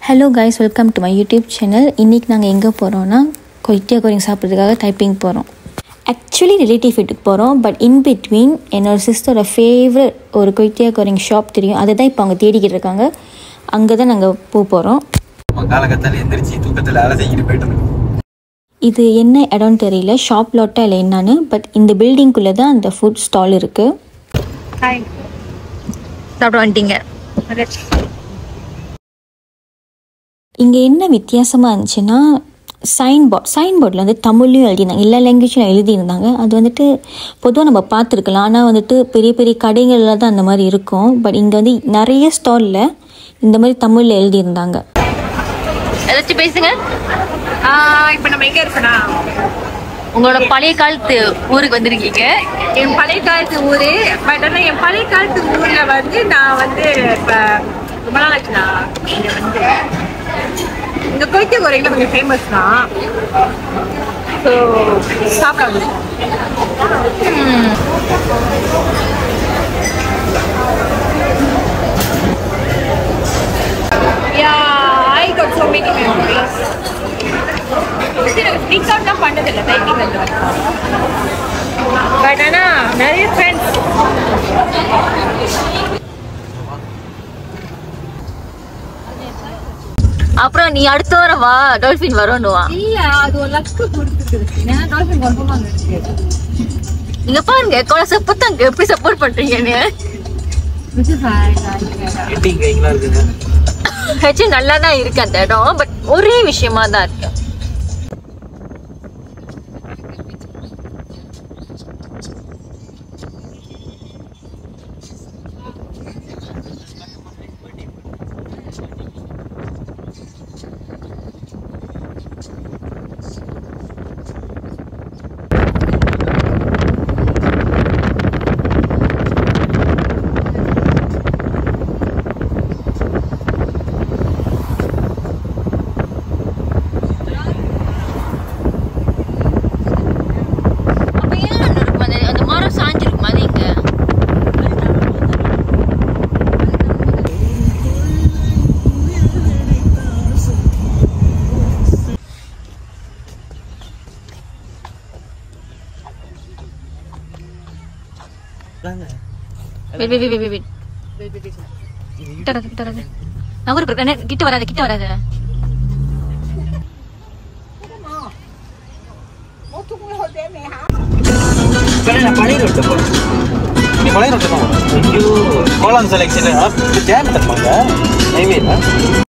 Hello guys, welcome to my YouTube channel. இன்னைக்கு நாங்கள் எங்கே போகிறோன்னா கொய்த்தியா கோரிங் சாப்பிட்றதுக்காக டைப்பிங் போகிறோம். ஆக்சுவலி ரிலேட்டிவ் வீட்டுக்கு போகிறோம். பட் இன் பிட்வீன் என்னோட சிஸ்டரோட ஃபேவரட் ஒரு கொய்த்தியா கோரிங் ஷாப் தெரியும். அதை தான் இப்போ அவங்க தேடிக்கிட்டு இருக்காங்க. அங்கே தான் நாங்கள் போகிறோம். இது என்ன இடம்னு தெரியல, ஷாப் லாட்டா இல்லை என்னான்னு. பட் இந்த பில்டிங்குள்ளே தான் அந்த ஃபுட் ஸ்டால் இருக்குது. சாப்பிட வந்துட்டீங்க. இங்கே என்ன வித்தியாசமாக இருந்துச்சுன்னா, சைன்போர்டில் வந்து தமிழ்லையும் எழுதியிருந்தாங்க, எல்லா லாங்குவேஜும் எழுதியிருந்தாங்க. அது வந்துட்டு பொதுவாக நம்ம பார்த்துருக்கலாம். ஆனால் வந்துட்டு பெரிய பெரிய கடைகளில் தான் அந்த மாதிரி இருக்கும். பட் இங்கே வந்து நிறைய ஸ்டாலில் இந்த மாதிரி தமிழில் எழுதியிருந்தாங்க. ஏதாச்சும் பேசுங்க. இப்போ நம்ம எங்கே இருக்கோன்னா, உங்களோட பழைய காலத்து ஊருக்கு வந்திருக்கீங்க. என் பழைய காலத்து ஊர். பட் ஆனால் என் பழைய காலத்து ஊரில் வந்து நான் வந்து இப்போ ரொம்ப நாள் ஆச்சுண்ணா. இங்கே வந்து இந்த கொய்த்தியா கோரிங்ல கொஞ்சம் ஃபேமஸ் தான். ஸோ சாப்பிடாது. I got so many memories. Speak out தான் பண்ணதில்லை டைப்பிங் வந்து. பட் ஆனால் நிறைய ஃப்ரெண்ட்ஸ். அப்புறம் நீ அடுத்த வாரம் வா, டால்ஃபின் வரும்னுவா. இல்ல, அது ஒரு லக்கு கொடுத்துருக்கு. ஏன்னா டால்ஃபின் கன்ஃபார்ம் இருக்கு. நீங்க பாருங்க கொலை பத்தாங்க எப்படி சப்போர்ட் பண்றீங்கன்னு. நல்லா தான் இருக்கு அந்த இடம். பட் ஒரே விஷயமா தான் இருக்கு. கிட்ட வராது. பழைய ரோட்டு தான். Golang selection